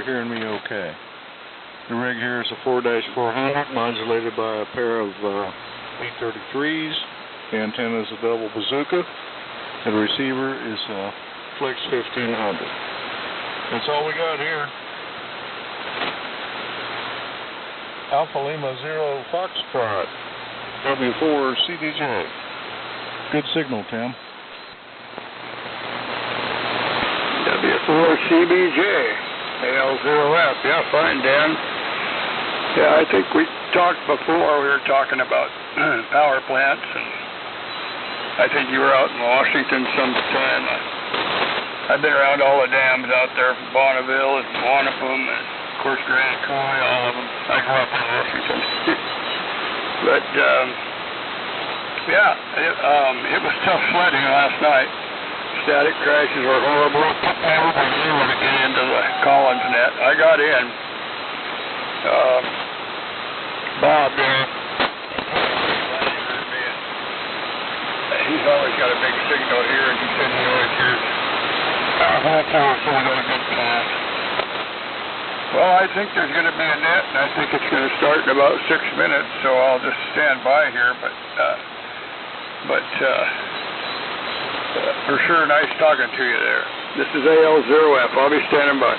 hearing me okay. The rig here is a 4-400 modulated by a pair of B33s. The antenna is a double bazooka. And the receiver is a Flex 1500. That's all we got here. Alpha Lima 0 Foxtrot, W4CDJ. Good signal, Tim. W4CBJ, AL0F. Yeah, fine, Dan. Yeah, I think we talked before. We were talking about power plants, and I think you were out in Washington sometime. I've been around all the dams out there from Bonneville and Wanapum, and of course Grand Coulee, all of them. I grew up in Washington. But yeah, it was tough sledding last night. Static crashes were horrible. Everybody knew how to get into the Collins net. I got in. Bob there. He's always got a big signal here, and he said he always hears our whole tower, so we got a good pass. Well, I think there's going to be a net, and I think it's going to start in about 6 minutes, so I'll just stand by here. But for sure, nice talking to you there. This is AL0F. I'll be standing by.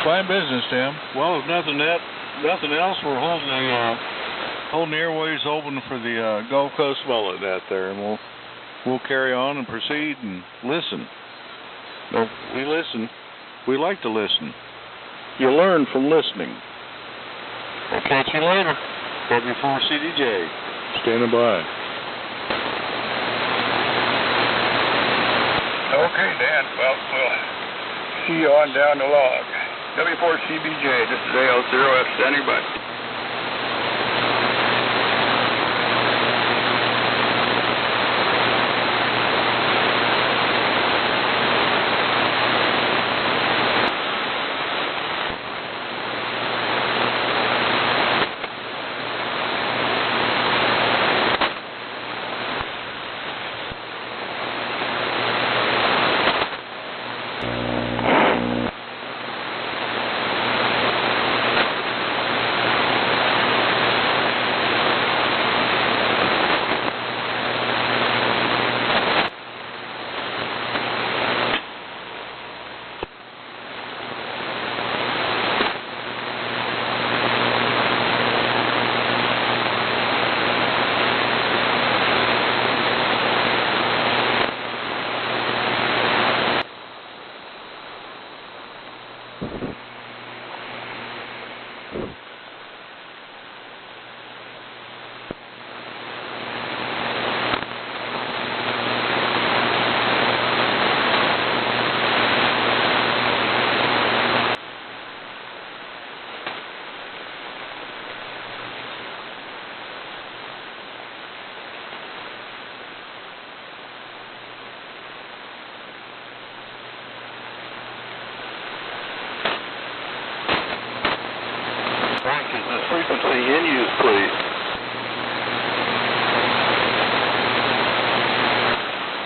Fine business, Tim. Well, if nothing else, we're holding the airways open for the Gulf Coast Mullet out there, and we'll carry on and proceed and listen. No, we listen. We like to listen. You learn from listening. I'll catch you later. W4CDJ. Standing by. Okay, Dan. Well, we'll see you on down the log. W4CBJ. This is AL0F standing by. Frequency in use, please.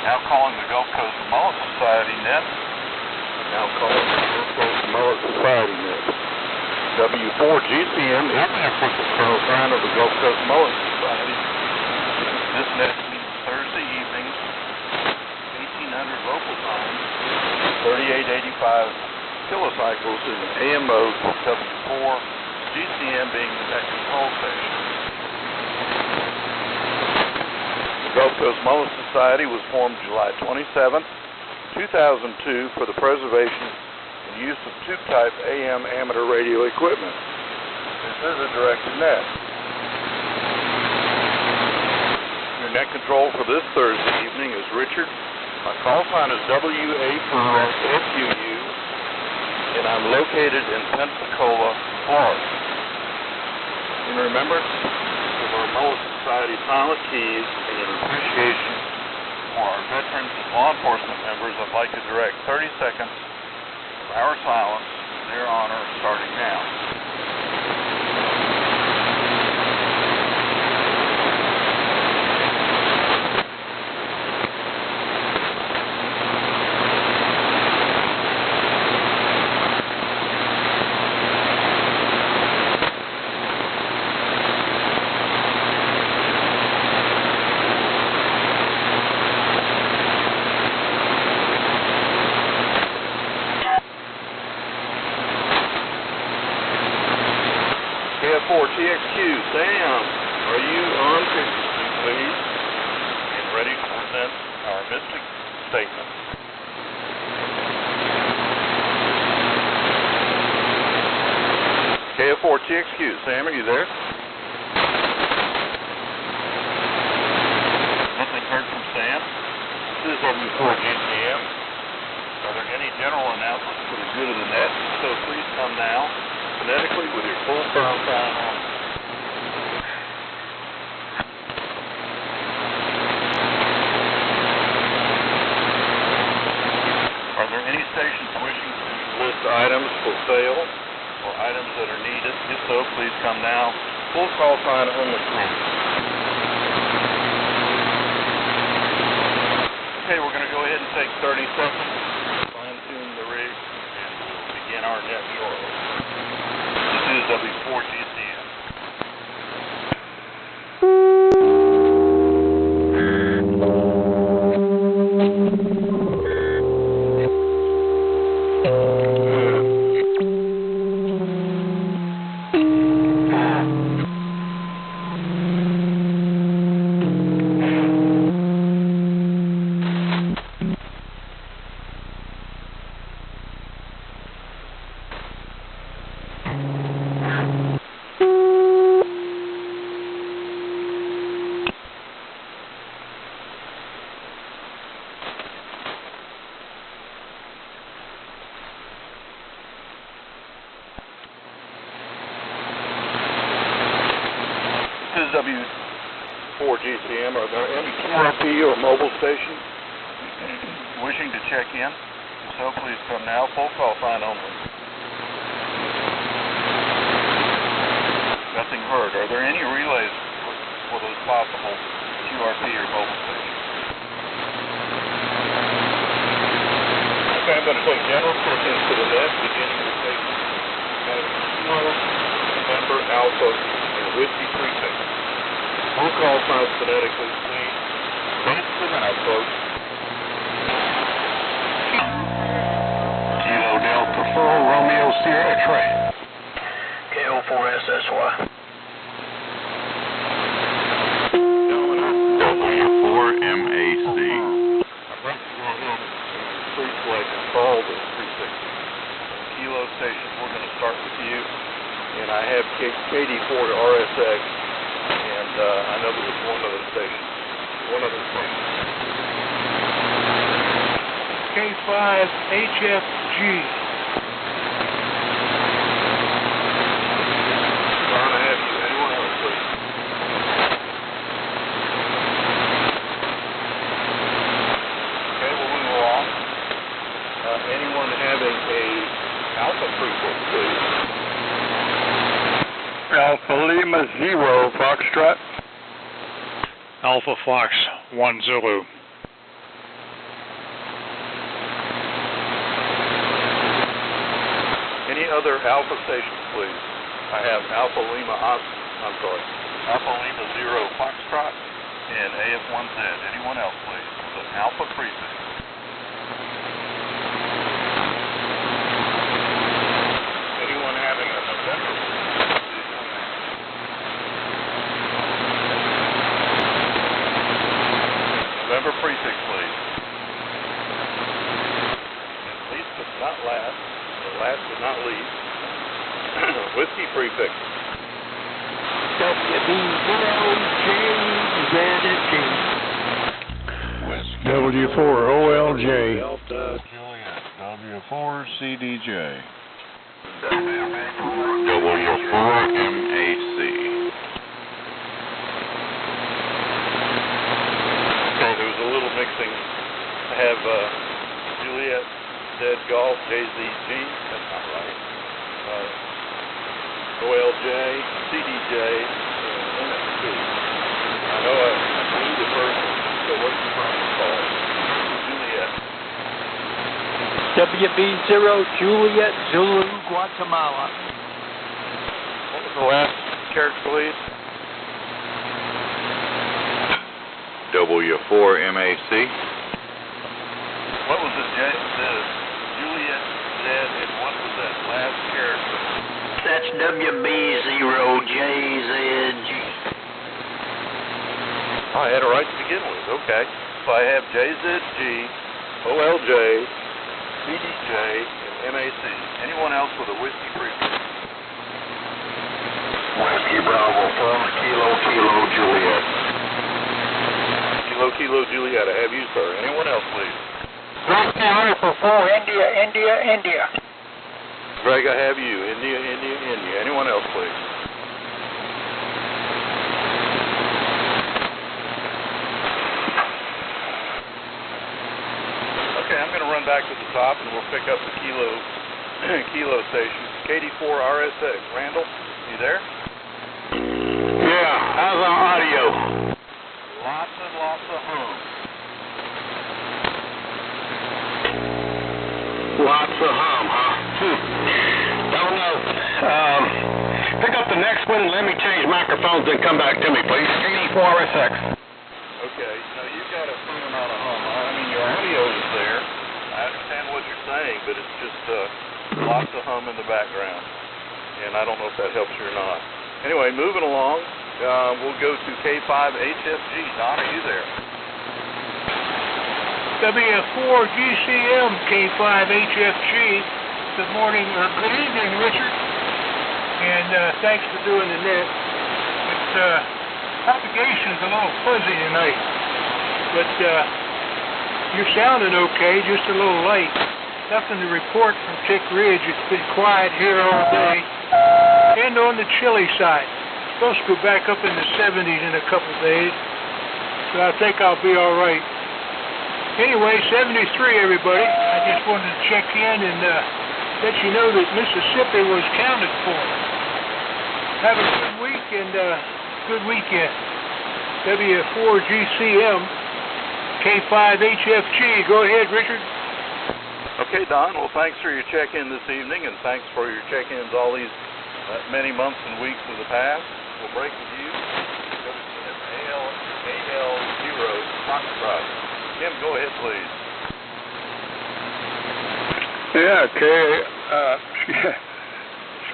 Now calling the Gulf Coast Mullet Society Net. Now calling the Gulf Coast Mullet Society Net. W4GCM is the official kernel sign of the Gulf Coast Mullet Society. This net meets Thursday evenings, 1800 local time, 3885 kilocycles in the AM mode, W4GCM being the net control station. The Gulf Coast Mullet Society was formed July 27, 2002 for the preservation and use of tube-type AM amateur radio equipment. This is a directed net. Your net control for this Thursday evening is Richard. My call sign is WA4FUU, and I'm located in Pensacola, Florida. In remembrance of our Mullet Society pilot keys and in appreciation for our veterans and law enforcement members, I'd like to direct 30 seconds of our silence in their honor starting now. W4TXQ, Sam, are you on frequency, please? And ready to present our mystic statement. KF4TXQ, Sam, are you there? Nothing heard from Sam. This is W4GCM. Are there any general announcements for the good of the net? So please come now, phonetically, with your full firm sign on. Are there any stations wishing to list items for sale or items that are needed? If so, please come now. Full call sign only, please. Okay, we're going to go ahead and take 30 seconds, fine-tune the rig, and we'll begin our net shortly. This is W4GCM. This is W4GCM. Are there any QRP or mobile stations wishing to check in? If so, please come now. Full call sign only. Nothing heard. Are there any relays for those possible QRP or mobile stations? Okay, I'm going to take general check-ins to the net, beginning with station November, Alpha, and Whiskey Prefix. Full call signs phonetically, please. Face the now, folks. Kilo Delta 4, Romeo Sierra Trey. KO4SSY. W4MAC. Please select all the prefixes. Kilo stations, we're going to start with you. And I have KD4 to RSX. And I know there was one other station. K5HFG. Ron, I have you. Anyone else, please? Okay, we'll move along. Anyone having a Alpha prefix, please? Alpha Lima 0, Foxtrot. Alpha Fox 1 Zulu. Any other Alpha stations, please? I have Alpha Lima 0 Foxtrot and AF1Z. Anyone else, please? With an Alpha prefix. Anyone having a November prefix? November prefix, please. And least but not last, or last but not least, Whiskey prefix. WB0JZG. W4OLJ. Delta Juliet. W4CDJ. W4MAC. Okay, there was a little mixing. I have Juliet, Dead Golf, JZG. That's not right. OLJ, CDJ, and MSC. I know I blew the first one, so what's the proper call? Juliet. WB0 Juliet Zulu Guatemala. What was the last character, please? W4MAC. What was the Juliet, Z, and what was that last character? That's WB0JZG. I had it right to begin with. Okay. So I have JZG, OLJ, BDJ, and MAC. Anyone else with a whiskey prefix? Whiskey Bravo 4 Kilo Kilo Juliet. Kilo Kilo Juliet. I have you, sir. Anyone else, please? Whiskey Alpha 4 India, India, India. Greg, I have you. India, India, India. Anyone else, please? Okay, I'm going to run back to the top and we'll pick up the kilo station. KD4 RSX. Randall, you there? Yeah, how's our audio? Lots and lots of hum. Lots of hum, huh? Don't know. Pick up the next one and let me change microphones and come back to me, please. 84SX. Okay, now you've got a fair amount of hum. I mean, your audio is there. I understand what you're saying, but it's just lots of hum in the background. And I don't know if that helps you or not. Anyway, moving along, we'll go to K5HFG. Don, are you there? W4GCM K5HFG. Good morning, or good evening, Richard. And thanks for doing the net. It's propagation's a little fuzzy tonight, but you're sounding okay, just a little light. Nothing to report from Tick Ridge. It's been quiet here all day, and on the chilly side. It's supposed to go back up in the 70s in a couple days, so I think I'll be all right. Anyway, 73, everybody. I just wanted to check in and let you know that Mississippi was counted for. Have a good week and good weekend. W4GCM K5HFG. Go ahead, Richard. Okay, Don. Well, thanks for your check-in this evening, and thanks for your check-ins all these many months and weeks in the past. We'll break with you. Go to AL0 Foxtrot. Tim, go ahead, please. Yeah, okay.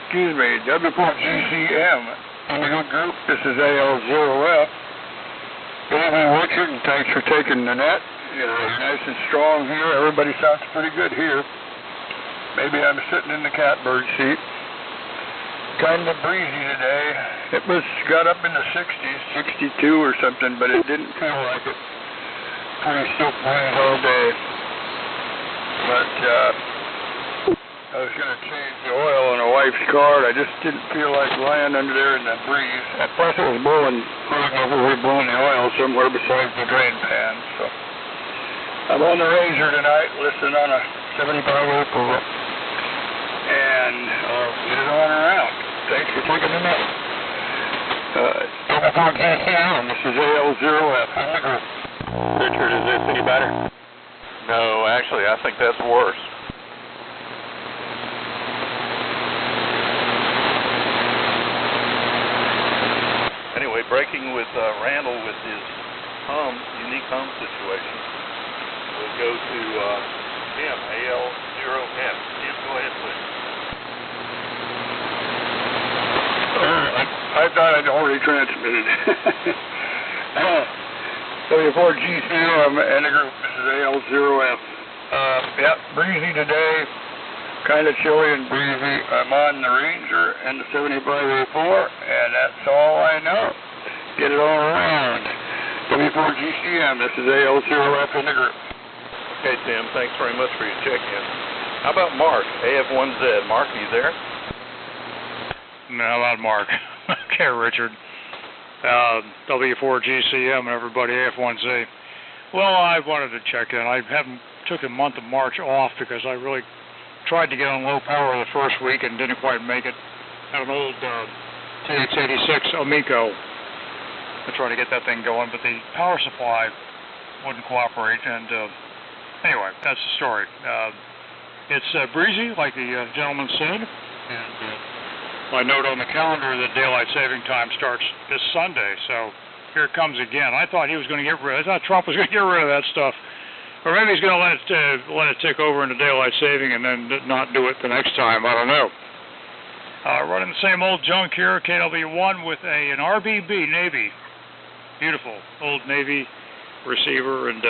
Excuse me, W4GCM in the good group. This is AL0F. Good evening, Richard, and thanks for taking the net. You're nice and strong here. Everybody sounds pretty good here. Maybe I'm sitting in the catbird seat. Kind of breezy today. It got up in the 60s, 62 or something, but it didn't feel like it. Pretty still breeze all day. But I was going to change the oil on a wife's car. I just didn't feel like lying under there in the breeze. And plus it was blowing the oil somewhere besides the drain pan. So I'm on the Razor tonight, listening on a 75 Opal. And I'll get it on around. Thanks for taking the net. W4GCM, this is AL0F. Richard, is this any better? No, actually, I think that's worse. Anyway, breaking with Randall with his unique hum situation. We'll go to Tim, AL0F. Tim, go ahead, please. I thought I'd already transmitted. W4GCM and the group. This is AL0F. Yep, breezy today. Kind of chilly and breezy. I'm on the Ranger and the 7504, and that's all I know. Get it all around. W4GCM. This is AL0F in the group. Okay, Tim. Thanks very much for your check-in. How about Mark, AF1Z? Mark, are you there? No, how about Mark? Okay, Richard. W4GCM and everybody, AF1Z. Well, I wanted to check in. I took the month of March off because I really tried to get on low power the first week and didn't quite make it. Had an old TX86 Amico. I tried to get that thing going, but the power supply wouldn't cooperate. And anyway, that's the story. It's breezy, like the gentleman said. And I note on the calendar that daylight saving time starts this Sunday, so here it comes again. I thought he was going to get rid of it. I thought Trump was going to get rid of that stuff. Or maybe he's going to let it tick over into daylight saving and then not do it the next time. I don't know. Running the same old junk here, KW1 with an RBB Navy. Beautiful old Navy receiver, and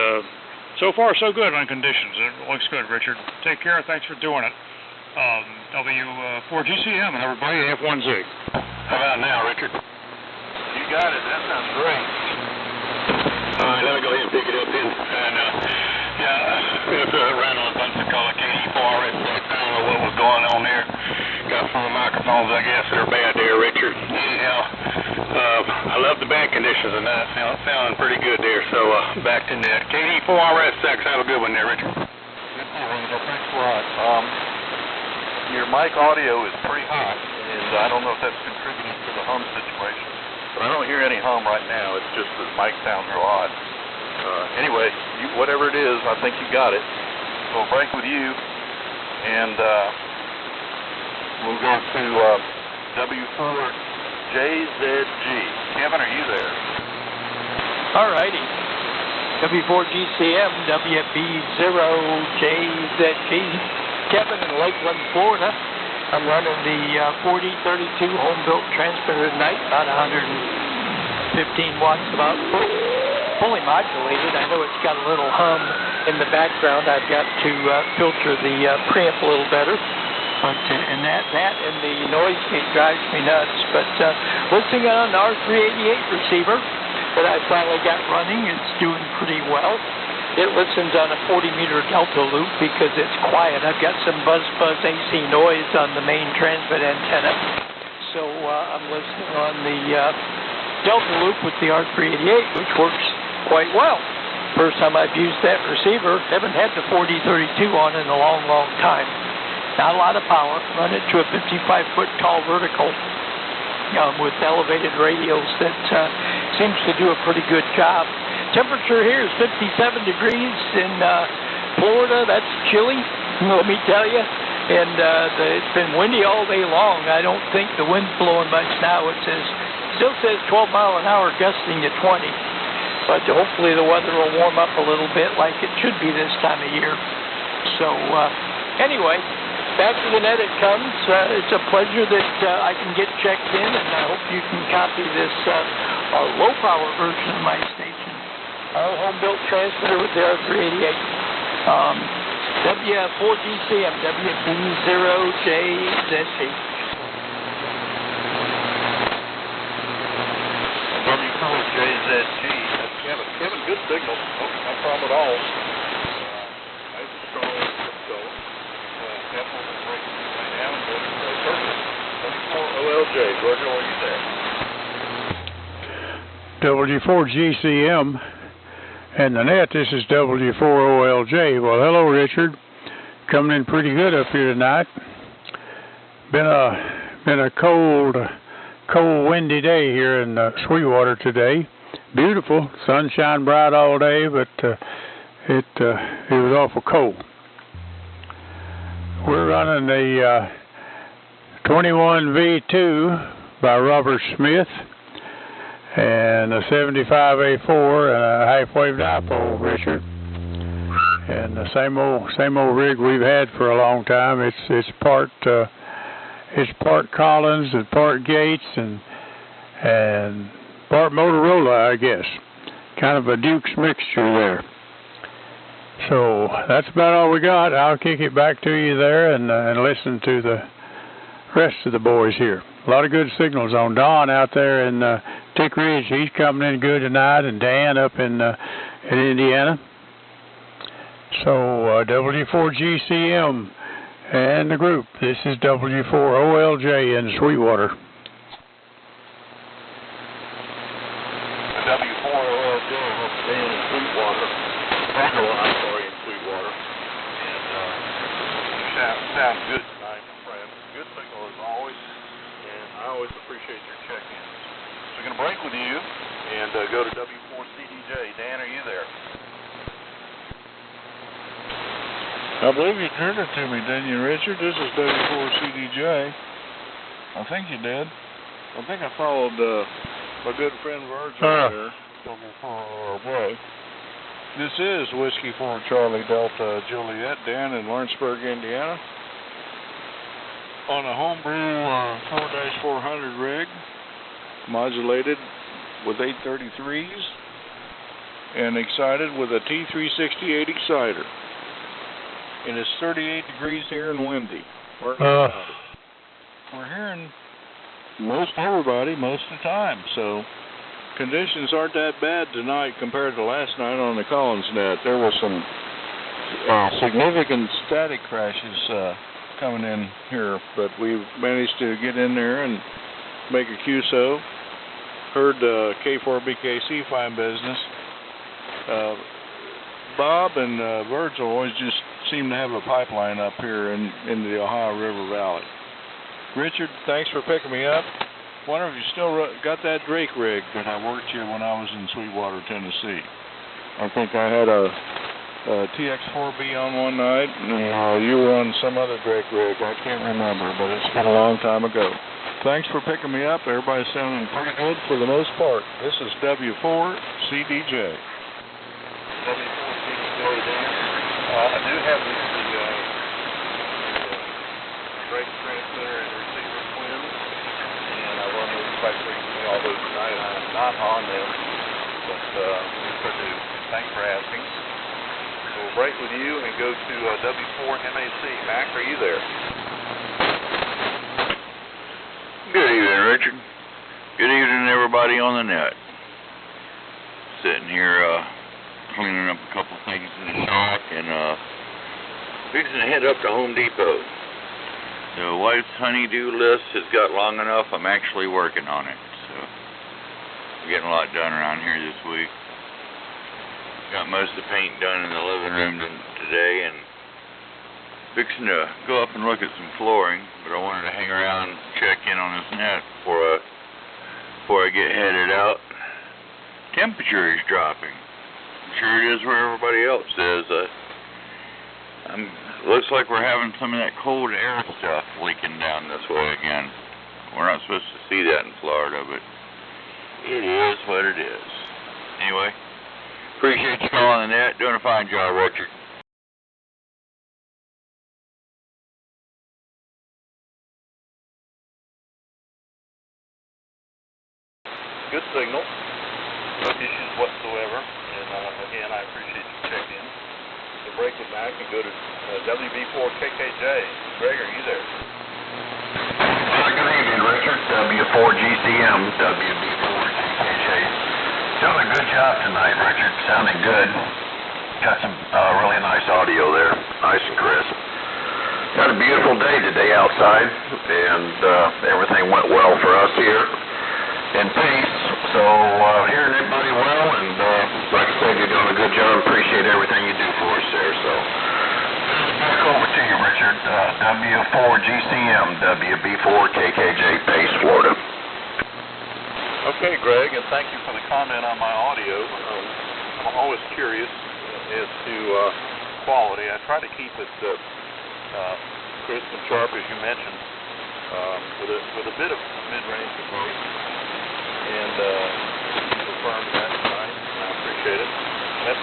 so far so good on conditions. It looks good, Richard. Take care. Thanks for doing it. W4GCM, everybody, F1Z. How about now, Richard? You got it. That sounds great. All right, let me go ahead and pick it up then. And, if ran on a bunch of color KD4RS, I don't know what was going on there. Got some microphones, I guess, that are bad there, Richard. Anyhow, I love the band conditions tonight. Sounding pretty good there. So, back to net. KD4RS, have a good one there, Richard. Good deal, Angel. Thanks a lot. Your mic audio is pretty hot, and I don't know if that's contributing to the hum situation. But I don't hear any hum right now. It's just the mic sounds real odd. Anyway, whatever it is, I think you got it. So we'll break with you, and we'll go to W4JZG. Kevin, are you there? All righty. W4GCM, WB0JZG. Kevin in Lakeland, Florida. I'm running the 4032 home-built transmitter tonight, about 115 watts, about fully modulated. I know it's got a little hum in the background. I've got to filter the preamp a little better. But and that and the noise gate drives me nuts. But listening on the R388 receiver that I finally got running, it's doing pretty well. It listens on a 40-meter delta loop because it's quiet. I've got some buzz AC noise on the main transmit antenna. So I'm listening on the delta loop with the R388, which works quite well. First time I've used that receiver. Haven't had the 4032 on in a long, long time. Not a lot of power. Run it to a 55-foot tall vertical with elevated radials that seems to do a pretty good job. Temperature here is 57 degrees in Florida. That's chilly, let me tell you. And it's been windy all day long. I don't think the wind's blowing much now. It still says 12 mile an hour gusting to 20. But hopefully the weather will warm up a little bit like it should be this time of year. So anyway, back to the net it comes. It's a pleasure that I can get checked in, and I hope you can copy this low-power version of my station. Our home-built transmitter with the R388. W4GCM, WB0JZG. W4JZG. That's Kevin. Kevin, good signal. No problem at all. Nice and strong. So, definitely breaking right now and going to perfect. W4OLJ. Georgia, are you there? W4GCM. And the net, this is W4OLJ. Well, hello, Richard. Coming in pretty good up here tonight. Been a cold, windy day here in Sweetwater today. Beautiful, sunshine bright all day, but it was awful cold. We're running the 21V2 by Robert Smith, and a 75A4 and a half-wave dipole, Richard. And the same old rig we've had for a long time. It's part Collins and part Gates and part Motorola, I guess. Kind of a Duke's mixture there. So that's about all we got. I'll kick it back to you there and listen to the rest of the boys here. A lot of good signals on Don out there in Tick Ridge. He's coming in good tonight, and Dan up in Indiana. So W4GCM and the group. This is W4OLJ in Sweetwater. W4OLJ in Sweetwater. I'm sorry, in Sweetwater. And sound good tonight, my friend. Good signal as always, and I always appreciate your check-ins. So we're going to break with you and go to W4CDJ. Dan, are you there? I believe you turned it to me, didn't you, Richard? This is W4CDJ. I think you did. I think I followed my good friend Virgil there. W4RJ. This is Whiskey 4 Charlie Delta Juliet, Dan in Lawrenceburg, Indiana. on a homebrew 4-400 rig, modulated with 833s, and excited with a T368 exciter. And it's 38 degrees here and windy. We're hearing most everybody most of the time, so conditions aren't that bad tonight compared to last night on the Collins Net. There was some significant static crashes coming in here, but we managed to get in there and make a QSO. Heard K4BKC fine business. Bob and Virgil always just seem to have a pipeline up here in the Ohio River Valley. Richard, thanks for picking me up. Wonder if you still got that Drake rig that I worked here when I was in Sweetwater, Tennessee. I think I had a TX4B on one night, and you were on some other Drake rig. I can't remember, but it's been a long time ago. Thanks for picking me up. Everybody's sounding pretty good for the most part. This is W4CDJ. W4GCM there. I do have the Drake transmitter and receiver twins, and I run those quite frequently, although tonight I am not on them, but yes I do. Thanks for asking. So we'll break with you and go to W4MAC. Mac, are you there? Good evening, Richard. Good evening, everybody on the net. Sitting here cleaning up a couple things in the shop and fixing to head up to Home Depot. The wife's honey-do list has got long enough. I'm actually working on it, so we're getting a lot done around here this week. Got most of the paint done in the living room today, and fixing to go up and look at some flooring, but I wanted to hang around and check in on this net before I get headed out. Temperature is dropping. I'm sure it is where everybody else is. Looks like we're having some of that cold air stuff leaking down this way again. We're not supposed to see that in Florida, but it is what it is. Anyway, appreciate you calling the net. Doing a fine job, Richard. Good signal. No issues whatsoever. And again, I appreciate you checking in. So break it back and go to WB4KKJ. Greg, are you there? Good evening, Richard. W4GCM, WB4KKJ. Doing a good job tonight, Richard. Sounding good. Got some really nice audio there. Nice and crisp. Got a beautiful day today outside, and everything went well for us here in peace. So hearing everybody well, and like I said, you're doing a good job. Appreciate everything you do for us there. So back over to you, Richard. W4GCM, WB4KKJ, Pace, Florida. Okay, Greg, and thank you for the comment on my audio. I'm always curious as to quality. I try to keep it crisp and sharp, as you mentioned, with a bit of mid-range approach. And you confirmed that tonight, and I appreciate it. That's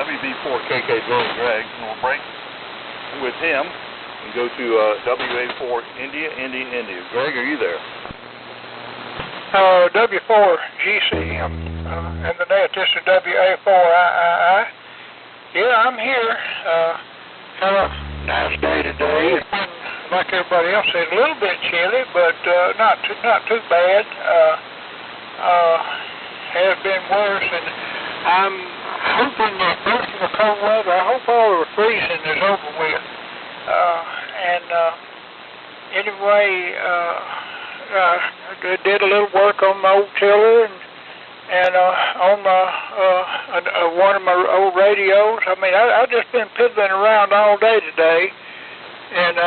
WB4KKJ, Greg, and we'll break with him and go to WA4 India. Greg, are you there? W4GCM and the net. This is WA4II. Yeah, I'm here. Had a nice day today. It's been, like everybody else said, a little bit chilly, but not too bad. Has been worse, and I'm hoping that most of the cold weather, I hope all of the freezing is over with. Anyway, I did a little work on my old tiller and on my one of my old radios. I mean, I've just been piddling around all day today, and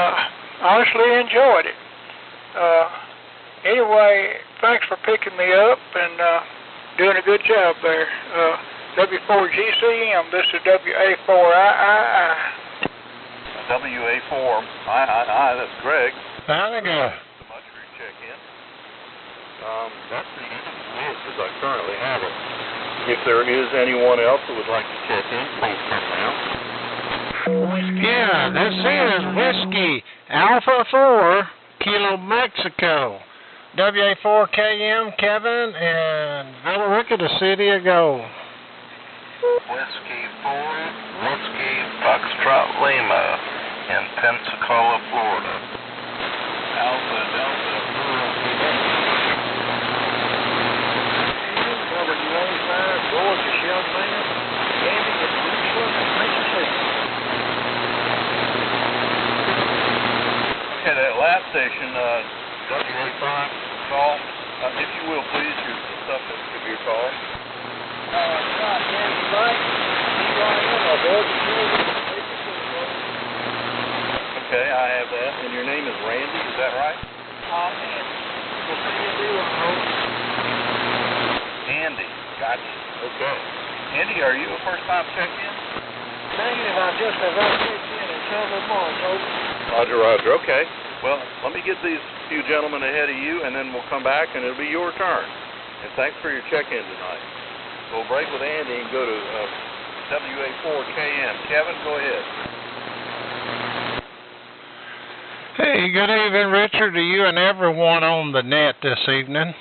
honestly enjoyed it. Anyway, thanks for picking me up and doing a good job there. W4GCM, this is WA4II. WA4II, that's Greg. I think So much for your check-in. That's the list as I currently have it. If there is anyone else who would like to check in, please come now. Yeah, this is Whiskey Alpha 4 Kilo Mexico. WA4KM, Kevin, and Villarica, the City of Gold. Whiskey 4, Whiskey Foxtrot Lima in Pensacola, Florida. Alpha Delta WA5, gorgeous young man, Andy in Richland, Mississippi. Okay, that last station, WA5 call. If you will, please use the suffix of your call. Okay, I have that. And your name is Randy, is that right? Andy, gotcha. Okay. Andy, are you a first-time check-in? Negative, I just have not checked in several months, over. Roger, roger. Okay. Well, let me get these few gentlemen ahead of you, and then we'll come back, and it'll be your turn. And thanks for your check-in tonight. We'll break with Andy and go to WA4KM. Kevin, go ahead. Hey, good evening, Richard, to you and everyone on the net this evening.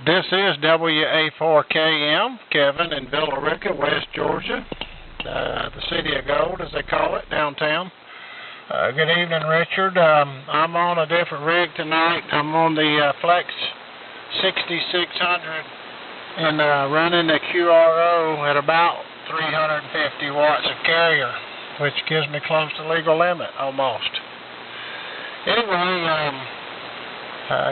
This is WA4KM, Kevin in Villarica, West Georgia, the City of Gold, as they call it, downtown. Good evening, Richard. I'm on a different rig tonight. I'm on the Flex 6600 and running the QRO at about 350 watts of carrier, which gives me close to legal limit, almost. Anyway,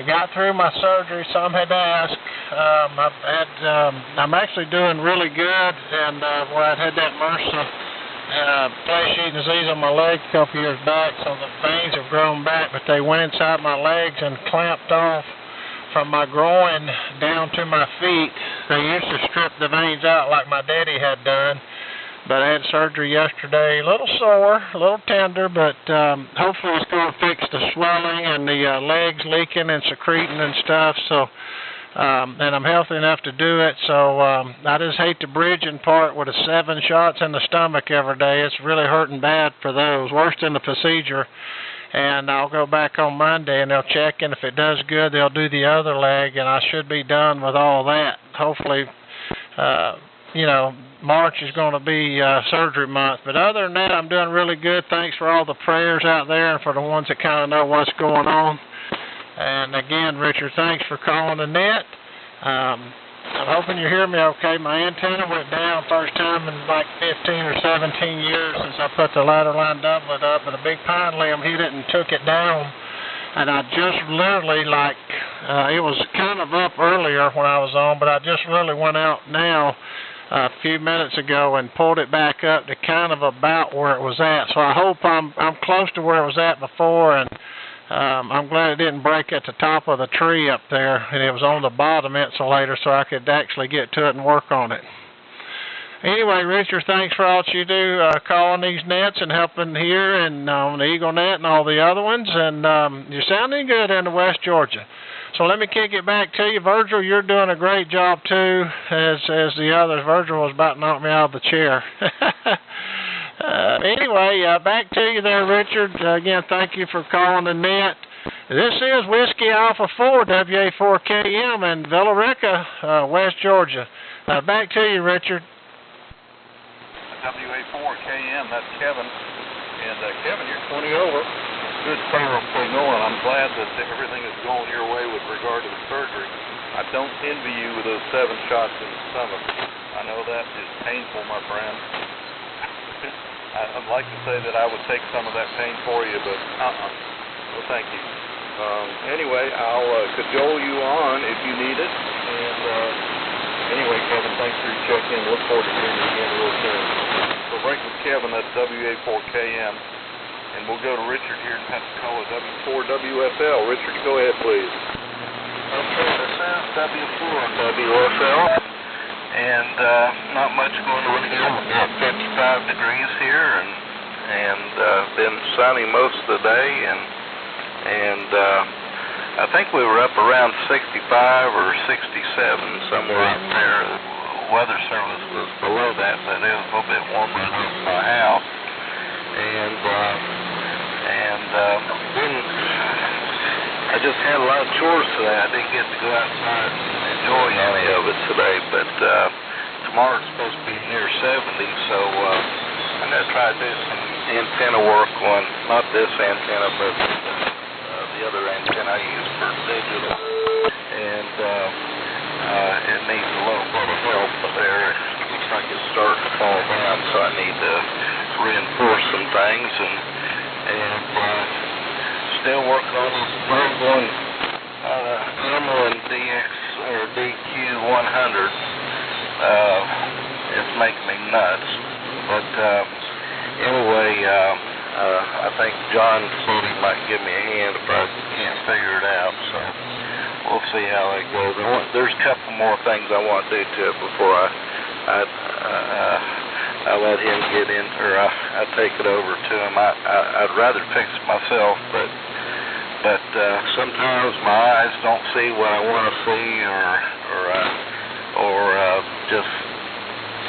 got through my surgery. Some had asked. I'm actually doing really good, and where I'd had that MRSA flesh-eating disease on my leg a couple years back, so the veins have grown back, but they went inside my legs and clamped off from my groin down to my feet. They used to strip the veins out like my daddy had done, but I had surgery yesterday. A little sore, a little tender, but hopefully it's going to fix the swelling and the legs leaking and secreting and stuff. So, and I'm healthy enough to do it. So I just hate the bridging part with the 7 shots in the stomach every day. It's really hurting bad for those, worse than the procedure. And I'll go back on Monday and they'll check, and if it does good, they'll do the other leg, and I should be done with all that. Hopefully, March is going to be surgery month. But other than that, I'm doing really good. Thanks for all the prayers out there and for the ones that kind of know what's going on. And again, Richard, thanks for calling the net. I'm hoping you hear me okay. My antenna went down first time in like 15 or 17 years since I put the ladder line doublet up, but a big pine limb hit it and took it down. And I just literally, it was kind of up earlier when I was on, but I just really went out now a few minutes ago and pulled it back up to kind of about where it was at. So I hope I'm close to where it was at before, and I'm glad it didn't break at the top of the tree up there, and it was on the bottom insulator so I could actually get to it and work on it. Anyway, Richard, thanks for all that you do calling these nets and helping here and on the Eagle Net and all the other ones, and you're sounding good into West Georgia. So let me kick it back to you. Virgil, you're doing a great job too, as the others. Virgil was about to knock me out of the chair. Anyway, back to you there, Richard. Again, thank you for calling the net. This is Whiskey Alpha 4, WA4KM in Villarica, West Georgia. Back to you, Richard. WA4KM, that's Kevin. And Kevin, you're 20 over. Good thorough signal, and I'm glad that everything is going your way with regard to the surgery. I don't envy you with those 7 shots in the stomach. I know that is painful, my friend. I'd like to say that I would take some of that pain for you, but no thank you. Anyway, I'll cajole you on if you need it. And anyway, Kevin, thanks for your check-in. Look forward to hearing you again real soon. So break with Kevin, that's WA4KM. And we'll go to Richard here in Pensacola, W4WFL. Richard, go ahead, please. Okay, this is W4WFL, and not much going on here. We've got 55 degrees here, and been sunny most of the day, and I think we were up around 65 or 67, somewhere up there. The weather service was below that, but it was a little bit warmer than my house. And been just had a lot of chores today. I didn't get to go outside and enjoy any of it today, but tomorrow's supposed to be near 70, so I'm going to try to do some antenna work on, not this antenna, but the other antenna I use for digital. And it needs a little bit of help there. It looks like it's starting to fall down, so I need to reinforce some things, and still working on this third one, Amlin DX or DQ100. It's making me nuts, but anyway, I think John said he might give me a hand if I can't figure it out, so we'll see how that goes. There's a couple more things I want to do to it before I let him get in, or I take it over to him. I'd rather fix it myself, but sometimes my eyes don't see what I want to see, or just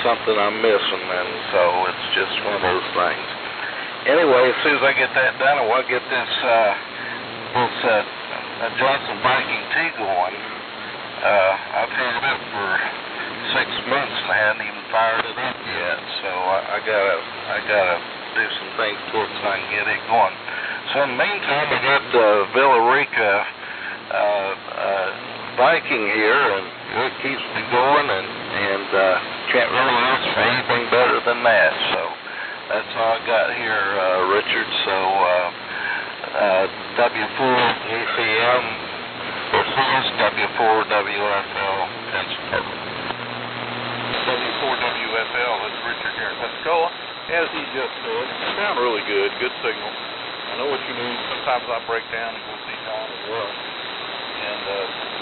something I'm missing, and so it's just one of those things. Anyway, as soon as I get that done, I want to get this Johnson Viking T going. I've had it up for 6 months and I hadn't even fired it up yet, so I gotta do some things to it so I can get it going. So in the meantime, I got the Villarica Viking here, and it keeps me going, and can't really ask for anything better than that. So that's all I got here, Richard. So W4GCM versus W4WFL Pensacola. W4WFL, that's Richard here in Pensacola. As he just said, you sound really good, good signal. I know what you mean. Sometimes I break down and go see John as well. And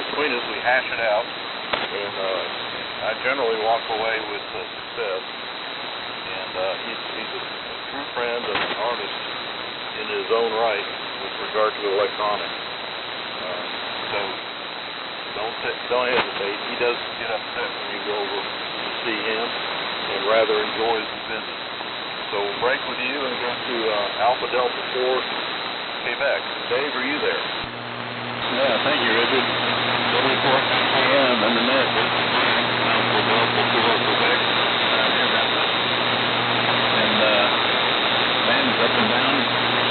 between us, we hash it out. And I generally walk away with success. And he's a true friend and an artist in his own right with regard to electronics. So don't hesitate. He does get upset when you go over to see him, and rather enjoys the visit. So we'll break with you and go to Alpha Delta 4, Quebec. Dave, are you there? Yeah, thank you, Richard. W4GCM and the net. Alpha Delta 4, Quebec. And land's up and down.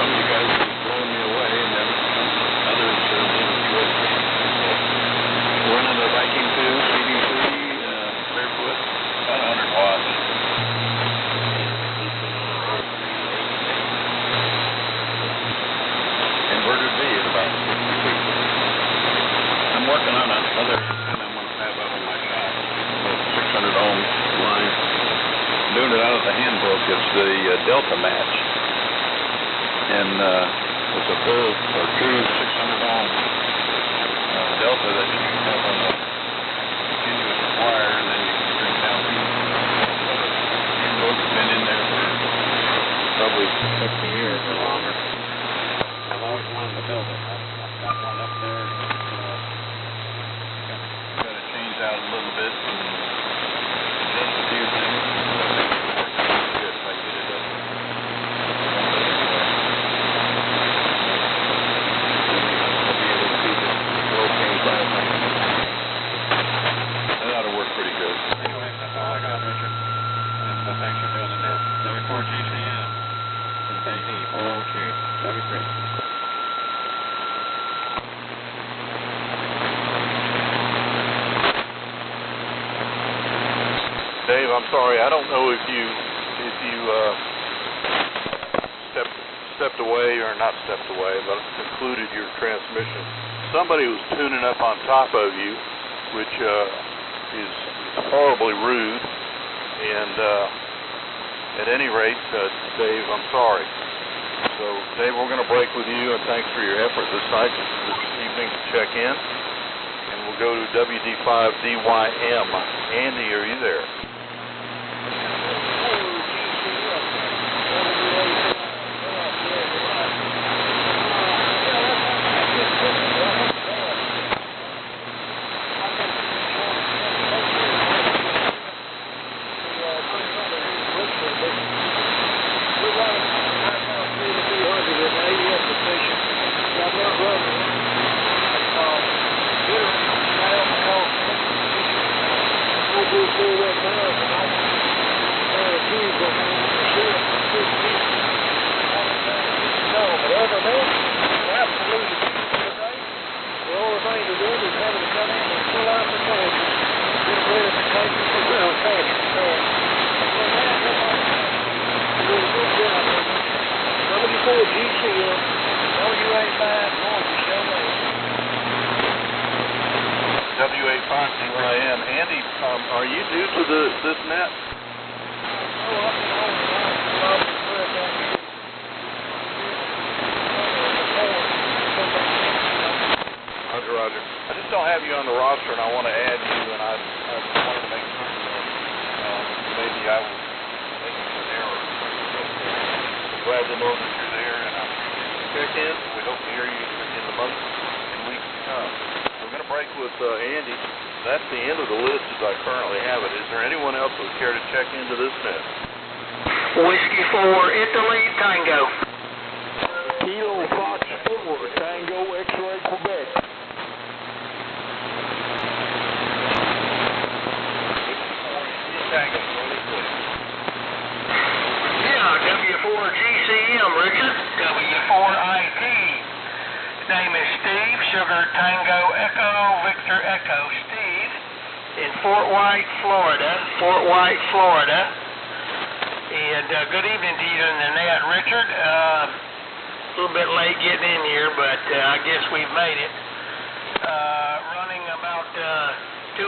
Some of you guys have blown me away, and then others are doing good. We're running the Viking 2, CD3, barefoot, about 100 watts. Inverted V is about 60 feet. I'm working on another one I'm going to have up in my shop, a 600 ohm line. I'm doing it out of the handbook. It's the Delta match. And it's a full or true 600 ohm Delta that you have on the continuous wire, and then you can bring down the handbook. Has been in there for probably 50 years or longer. I've always wanted to build it. I've got one up there. Got to change out a little bit and adjust a few things. I think it'll work out good if I get it up. I'll be able to keep it low pain class. That ought to work pretty good. Anyway, that's all I got, Richard. And thanks for doing the net. W4GCM. Thank you. Okay. That'd be great. Dave, I'm sorry. I don't know if you stepped away or not stepped away, but concluded your transmission. Somebody was tuning up on top of you, which is horribly rude. And at any rate, Dave, I'm sorry. So, Dave, we're going to break with you, and thanks for your effort this evening to check in. And we'll go to WD5DYM. Andy, are you there? I am. Andy, are you new to this net? Roger. I just don't have you on the roster, and I want to add you, and I wanted to make certain that maybe I was making an error. I'm glad to know that you're there, and I'm check in. We hope to hear you in the months and weeks to come. We're going to break with Andy. That's the end of the list as I currently have it. Is there anyone else who would care to check into this net? Whiskey 4 Italy Tango. Kilo Fox 4 Tango X-Ray Quebec. W4GCM, Richard. W4IT. His name is Steve, Sugar Tango Echo, Victor Echo. Steve in Fort White, Florida. Fort White, Florida. And good evening to you in the net, Richard. A little bit late getting in here, but I guess we've made it. Running about 220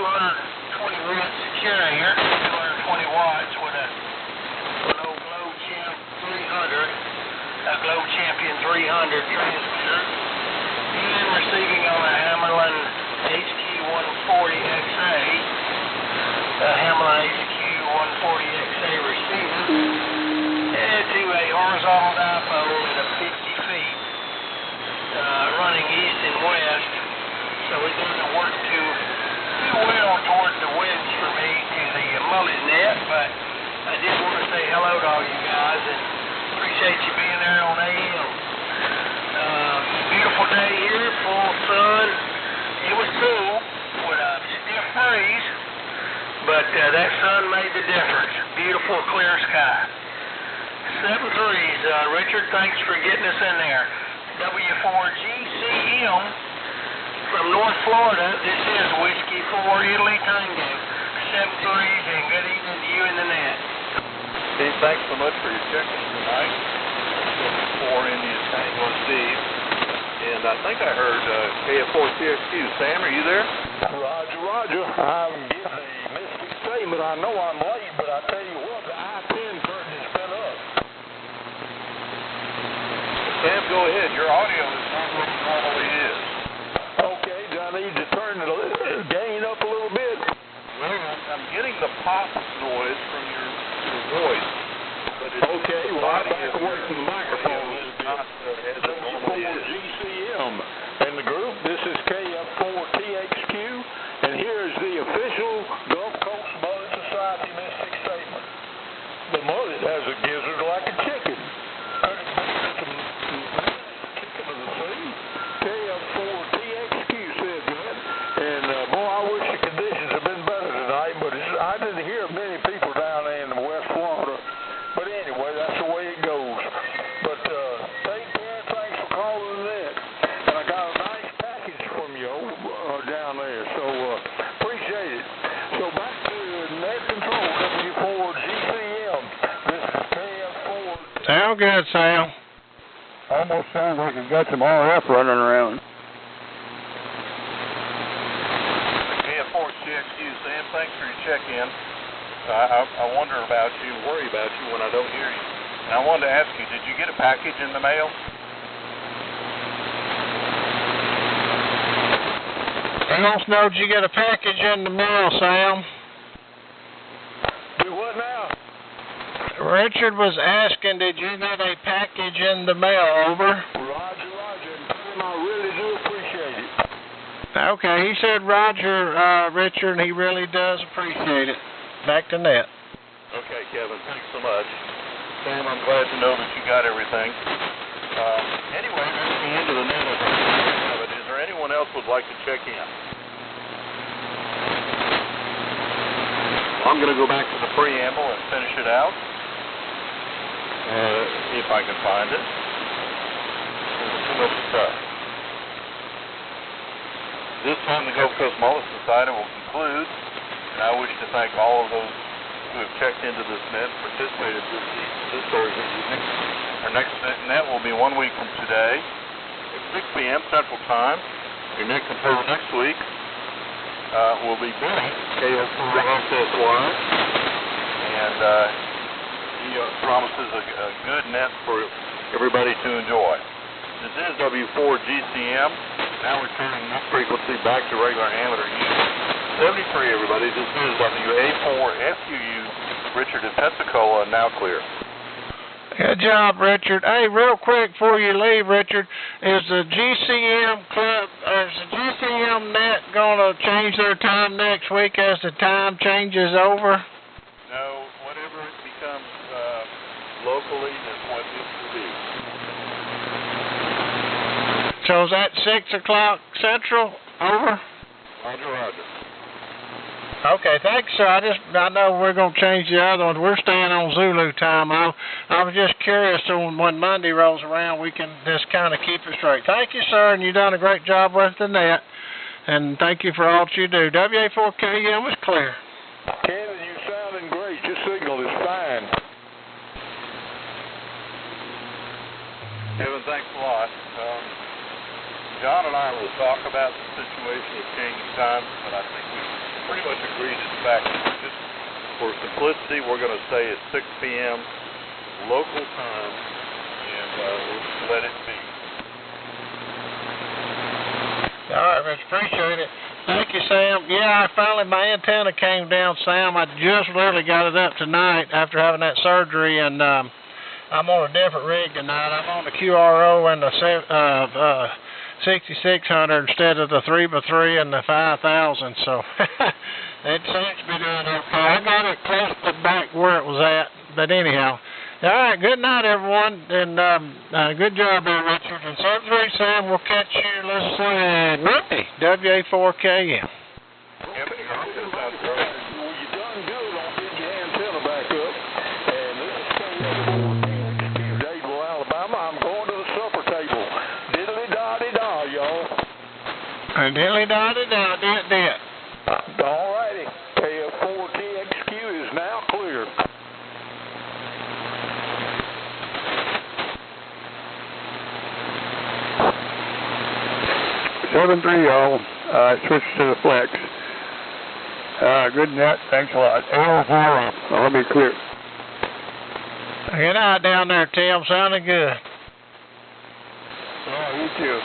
watts carrier, 220 watts with a Globe Champion 300 transmitter, and receiving on a Hammerlin HQ140XA, Hammerlin HQ140XA receiver, and to a horizontal dipole at a 50 feet, running east and west, so it doesn't work too well towards the winds for me to the mullet net, but I did want to say hello to all you guys, and appreciate you being there on AM. Beautiful day here, full sun. It was cool with a stiff breeze, but that sun made the difference. Beautiful, clear sky. 7-3s, Richard, thanks for getting us in there. W4GCM from North Florida. This is Whiskey 4 Italy Tango. 7-3s, and good evening to you in the net. Steve, thanks so much for your check-in tonight. 4 Indian Tango Steve. And I think I heard KF4CXQ. Sam, are you there? Roger. I'm getting a mystic statement. I know I'm late, but I tell you what, the I-10 curtain has been up. Sam, go ahead. Your audio is not what it normally is. Okay, do I need to turn the gain up a little bit? Well, I'm getting the pop noise from your voice, but it's okay. Well, I'm back away from the microphone. Not as it normally is. W4GCM and the group. This is KF4THQ, and here is the official Gulf Coast Mullet Society Mystic Statement. The mullet has a gizzard like a chicken. Chicken of the sea. KF4THQ said that, and boy, I wish the conditions had been better tonight, but I didn't hear many people down there in West Florida. But anyway, that's the way it goes. But take care, thanks for calling the net. And I got a nice package from you down there, so appreciate it. So back to Net Control, W4GCM. This is KF4. Sound good, Sam. Almost sounds like it's got some RF running around. KF4CXQ, Sam, thanks for your check-in. I wonder about you, worry about you when I don't hear you. And I wanted to ask you, did you get a package in the mail? I don't know, did you get a package in the mail, Sam? Do what now? Richard was asking, did you get a package in the mail? Over. Roger. And tell him I really do appreciate it. Okay, he said Roger, Richard, and he really does appreciate it. Back to net. Okay, Kevin, thanks so much. Sam, I'm glad to know that you got everything. Anyway, that's the end of the net. Is there anyone else who would like to check in? I'm going to go back to the preamble and finish it out, if I can find it. There's too much stuff. This time the Gulf Coast Mullet Society will conclude, and I wish to thank all of those who have checked into this net and participated this Thursday evening. Our next net will be 1 week from today at 6 p.m. Central Time. Your net control next week will be Benny, KO4SSY, and he promises a good net for everybody to enjoy. This is W4GCM. Now we're turning this frequency back to regular amateur use. 73, everybody. This is WA4FUU, Richard in Pensacola, now clear. Good job, Richard. Hey, real quick before you leave, Richard, is the GCM Club, is the GCM Net going to change their time next week as the time changes over? No, whatever it becomes locally is what it will be. So is that 6 o'clock Central? Over? Roger, roger. Okay, thanks, sir. I know we're going to change the other ones. We're staying on Zulu time. I was just curious, so when Monday rolls around, we can just kind of keep it straight. Thank you, sir, and you've done a great job with the net. And thank you for all that you do. WA4KM is clear. Kevin, you're sounding great. Your signal is fine. Kevin, thanks a lot. John and I will talk about the situation of changing times, but I think we pretty much agreed to the fact that just for simplicity, we're going to stay at 6 p.m. local time, and we'll let it be. All right, Rich, appreciate it. Thank you, Sam. Yeah, my antenna came down, Sam. I just literally got it up tonight after having that surgery, and I'm on a different rig tonight. I'm on the QRO and the 6600 instead of the 3x3 and the 5000, so it seems to be doing okay. I got it close to back where it was at, but anyhow. All right, good night, everyone, and good job there, Richard. And 73 Sam, we'll catch you, let's say, Monday, WA4KM. Yep, Well, you done good on getting your antenna back up. And this is Dadeville, Alabama. I'm going to the supper table. Diddly-da-di-da, y'all. And diddly-da-di-da, did. All righty. KF4TXQ is now clear. y'all. Switch to the flex. Good net. Thanks a lot. I'll be clear. Good night down there, Tim. Sounding good. You too.